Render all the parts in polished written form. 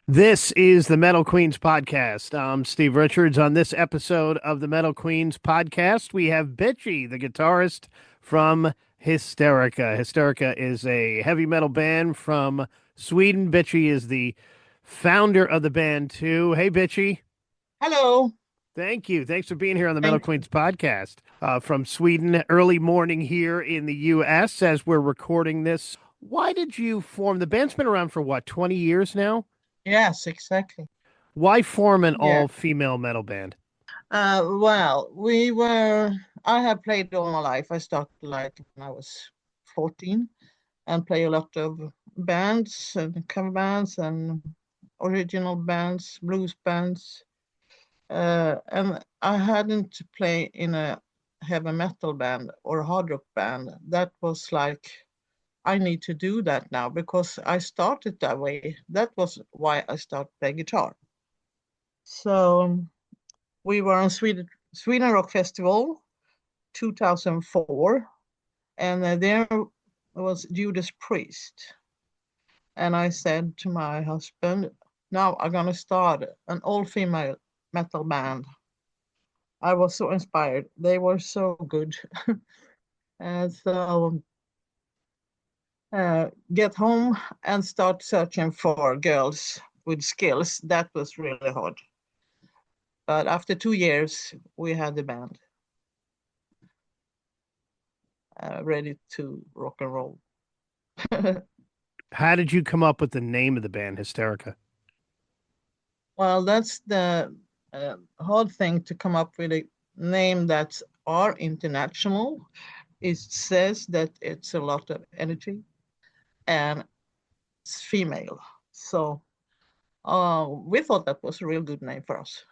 This is the Metal Queens podcast. I'm Steve Richards. On this episode of the Metal Queens podcast, we have Bitchie, the guitarist from Hysterica. Hysterica is a heavy metal band from Sweden. Bitchie is the founder of the band, too. Hey, Bitchie. Hello. Thank you. Thanks for being here on the Metal Thank you. Queens podcast from Sweden. Early morning here in the U.S. as we're recording this. Why did you form the band's been around for what, 20 years now? Yes, exactly. Why form an Yeah. all-female metal band? I have played all my life. I started like when I was 14 and play a lot of bands and cover bands and original bands, blues bands. And I hadn't play in a heavy metal band or a hard rock band. That was like, I need to do that now because I started that way. That was why I started playing guitar. So we were on Sweden Rock Festival 2004, and there was Judas Priest. And I said to my husband, now I'm going to start an all female metal band. I was so inspired. They were so good. And so get home and start searching for girls with skills. That was really hard. But after 2 years, we had the band ready to rock and roll. How did you come up with the name of the band, Hysterica? Well, that's the hard thing to come up with a name that's are international. It says that it's a lot of energy and it's female. So we thought that was a real good name for us.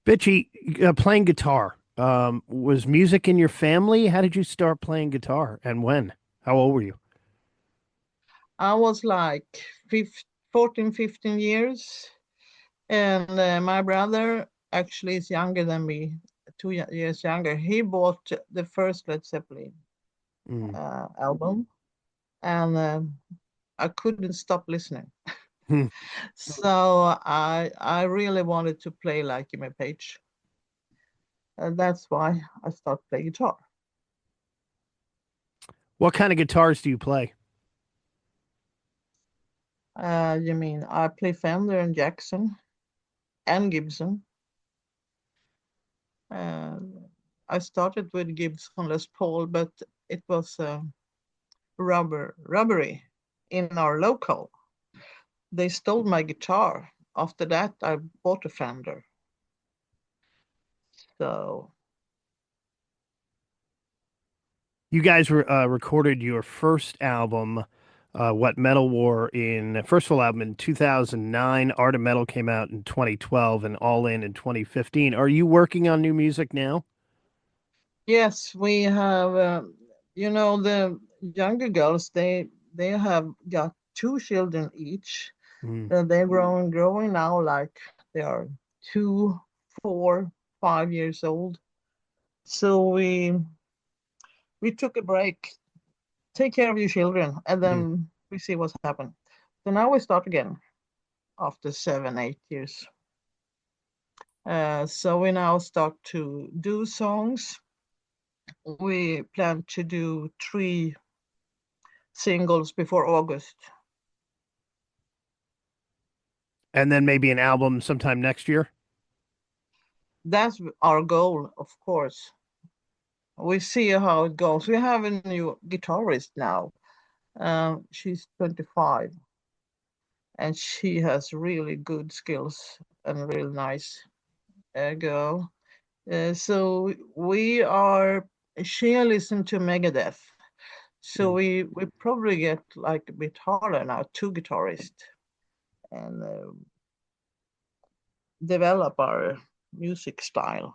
Bitchy, playing guitar. Was music in your family? How did you start playing guitar and when? How old were you? I was like 14, 15 years, and my brother actually is younger than me, 2 years younger. He bought the first Led Zeppelin Mm. album, and I couldn't stop listening. Hmm. So I really wanted to play like Jimmy Page. And that's why I started playing guitar. What kind of guitars do you play? You mean I play Fender and Jackson and Gibson. Uh, I started with Gibson Les Paul, but it was robbery in our local. They stole my guitar. After that, I bought a Fender. So You guys recorded your first album, What Metal War, in first full album in 2009. Art of Metal came out in 2012 and All In 2015. Are you working on new music now? yes, we have. The younger girls. They have got two children each. Mm. They're growing now. Like they are 2, 4, 5 years old. So we took a break. Take care of your children, and Mm. then we see what's happened. So now we start again after 7, 8 years. So we now start to do songs. We plan to do 3 singles before August. And then maybe an album sometime next year. That's our goal, of course. We see how it goes. We have a new guitarist now. She's 25 and she has really good skills and a real nice girl. So we are, she listened to Megadeth. So Mm. we probably get like a bit harder now, two guitarists, and develop our music style,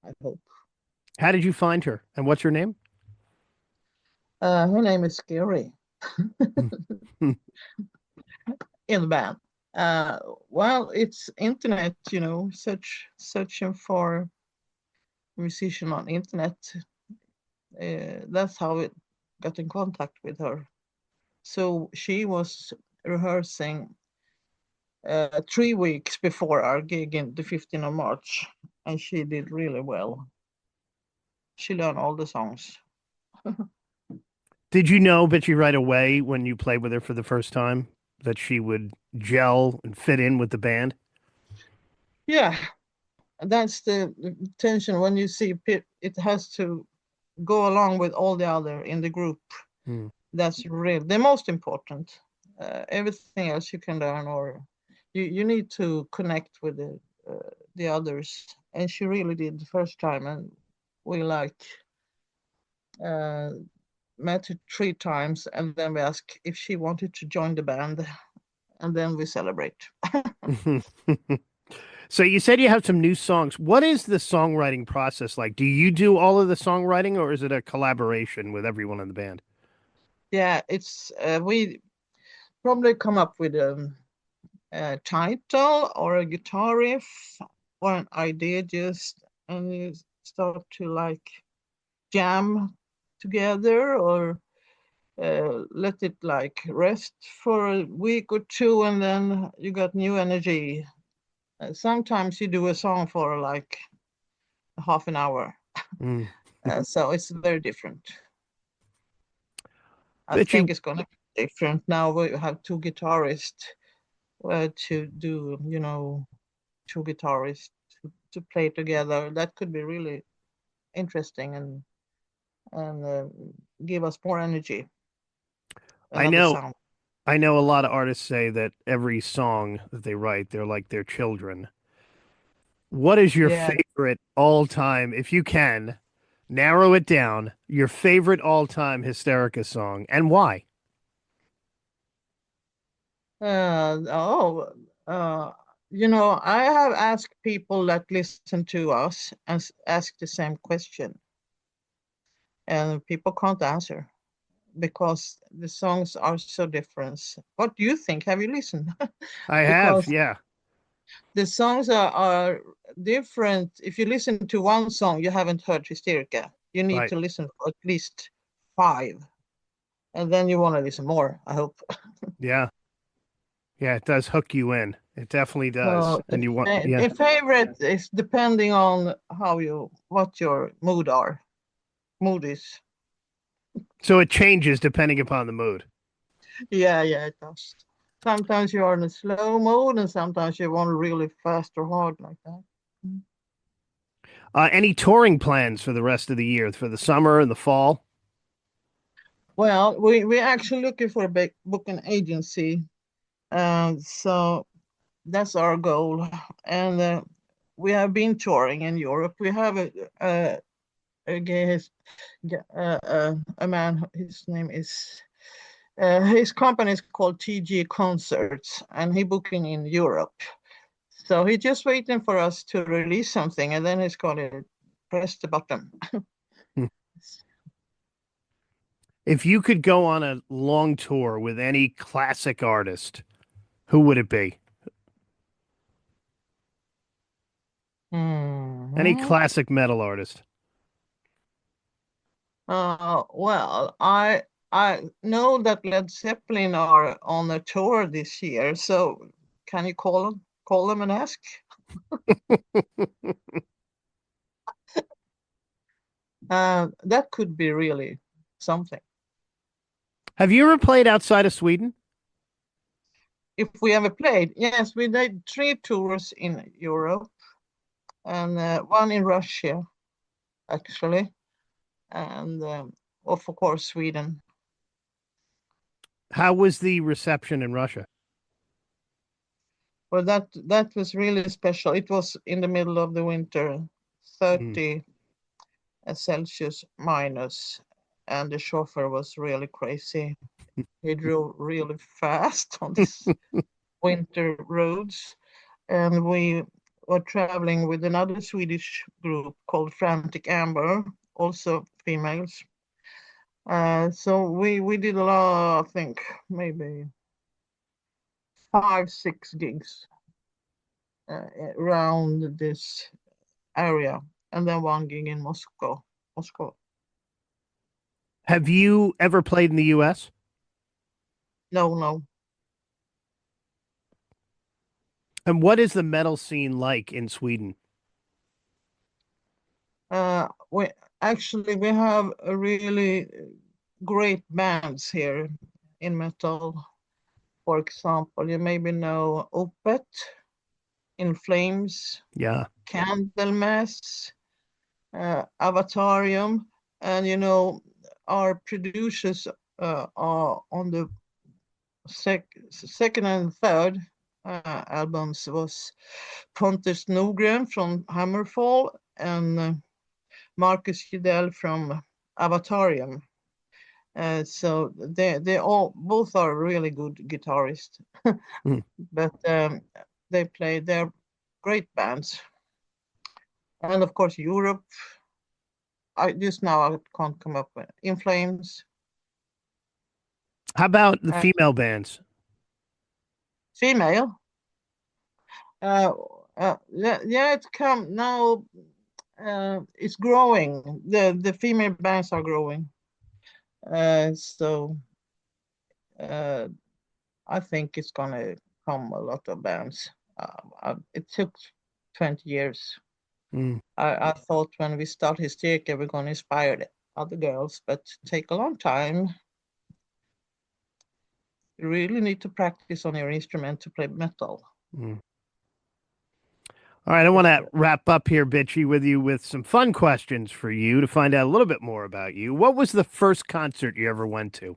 I hope. How did you find her? And what's her name? Her name is Scary Mm. Mm. in the band. Uh, well, it's internet, searching for musician on internet. That's how it got in contact with her. So she was rehearsing 3 weeks before our gig in the 15th of March, and she did really well. She learned all the songs. Did you know Bitchy right away when you played with her for the first time that she would gel and fit in with the band? Yeah, that's the tension when you see it has to go along with all the other in the group. Hmm. That's real the most important. Everything else you can learn, or you need to connect with the others, and she really did the first time, and we like uh, met her 3 times, and then we asked if she wanted to join the band, and then we celebrate. So you said you have some new songs. What is the songwriting process like? Do you do all of the songwriting or is it a collaboration with everyone in the band? Yeah, it's we probably come up with a title or a guitar riff or an idea, just and you start to like jam together, or let it like rest for a week or two, and then you got new energy. Sometimes you do a song for like half an hour, Mm. so it's very different. I Bitchy, think it's gonna be different now. We have two guitarists to do, two guitarists to play together. That could be really interesting, and give us more energy, I another know sound. I know a lot of artists say that every song that they write, they're like their children. What is your Yeah. favorite all-time, if you can, narrow it down, your favorite all-time Hysterica song and why? Oh, uh, I have asked people that listen to us and asked the same question, and people can't answer because the songs are so different. What do you think? Have you listened? I have, Because yeah, the songs are different. If you listen to one song, you haven't heard Hysterica. You need right. to listen for at least five, and then you want to listen more, I hope. Yeah. Yeah, it does hook you in. It definitely does. So And you want, yeah. the favorite is depending on what your mood is. So it changes depending upon the mood. Yeah, yeah, it does. Sometimes you are in a slow mode, and sometimes you want really fast or hard like that. Mm. Any touring plans for the rest of the year, for the summer and the fall? Well, we're actually looking for a big booking agency, so that's our goal. And we have been touring in Europe. We have a guy, a man. His name is. His company is called TG Concerts, and he booking in Europe. So he's just waiting for us to release something, and then he's gonna press the button. Hmm. If you could go on a long tour with any classic artist, who would it be? Any Mhm. classic metal artist? Well, I know that Led Zeppelin are on a tour this year, so can you call them and ask? That could be really something. Have you ever played outside of Sweden? If we ever played, yes, we did 3 tours in Europe, and one in Russia, actually, and of course Sweden. How was the reception in Russia? Well, that was really special. It was in the middle of the winter, Mm. 30 Celsius minus, and the chauffeur was really crazy. He drove really fast on these winter roads, and we were traveling with another Swedish group called Frantic Amber, also females. So we did a lot, I think maybe 5, 6 gigs around this area, and then one gig in Moscow. Moscow. Have you ever played in the US? No, no. And what is the metal scene like in Sweden? We actually we have a really great bands here in metal. For example, you maybe know Opeth, In Flames, Yeah. Candlemass, Avatarium, and our producers are on the second and third albums was Pontus Nogren from Hammerfall and Marcus Gidell from Avatarium. So they all both are really good guitarists, Mm. but they're great bands. And of course Europe. I just now I can't come up with In Flames. How about the Uh, female bands? Female. Yeah, it's come now. It's growing. The female bands are growing. So uh, I think it's gonna come a lot of bands. It took 20 years. Mm. I thought when we start Hysterica we're gonna inspire the other girls, but take a long time. You really need to practice on your instrument to play metal. Mm. All right, I want to wrap up here, Bitchy, with you with some fun questions for you to find out a little bit more about you. What was the first concert you ever went to?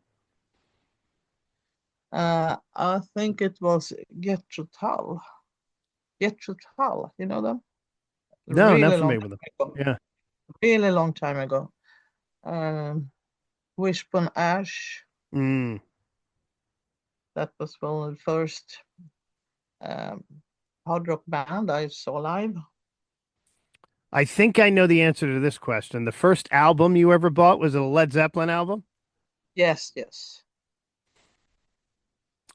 I think it was Get Tull, you know them? No, not Really long familiar with time them. ago. Yeah. Really long time ago. Um, Wishbone Ash, Mm. that was one of the first um, hard rock band I saw live. I think I know the answer to this question. The first album you ever bought was a Led Zeppelin album? Yes, yes.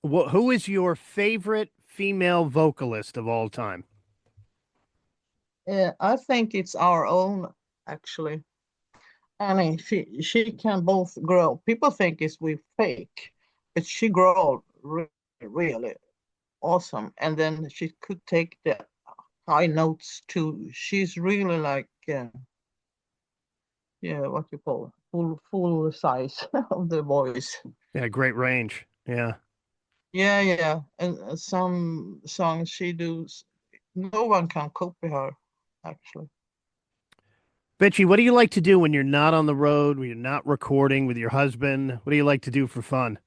Who is your favorite female vocalist of all time? I think it's our own, actually. I mean, she can both grow. People think it's we fake, but she grow really awesome. And then she could take the high notes too. She's really like yeah, what you call full size of the voice. Yeah, great range. Yeah. Yeah, yeah. And some songs she does, no one can copy her, actually. Bitchy, what do you like to do when you're not on the road, when you're not recording with your husband? What do you like to do for fun?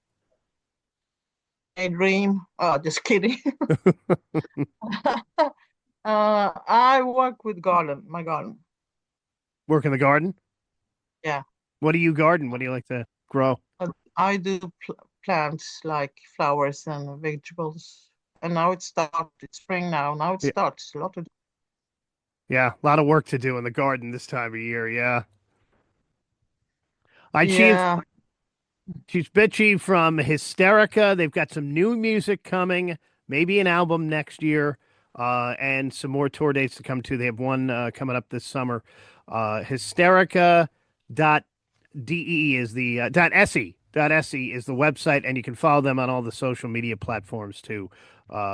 I dream. Oh, just kidding. I work with my garden. Work in the garden? Yeah. What do you garden? What do you like to grow? I do plants like flowers and vegetables. And now it starts. It's spring now. Now it Yeah, starts. A lot of yeah, a lot of work to do in the garden this time of year. Yeah. I yeah. she's Bitchy from Hysterica. They've got some new music coming, maybe an album next year, and some more tour dates to come too. They have one coming up this summer. Hysterica dot de is the dot se is the website, and you can follow them on all the social media platforms too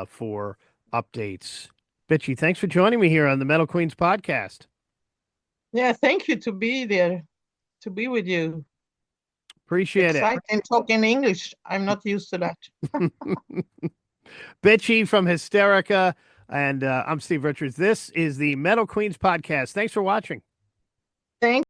for updates. Bitchy, thanks for joining me here on the Metal Queens podcast. Yeah, thank you to be there, to be with you. Appreciate it. Exciting talking English. I'm not used to that. Bitchy from Hysterica, and I'm Steve Richards. This is the Metal Queens podcast. Thanks for watching. Thank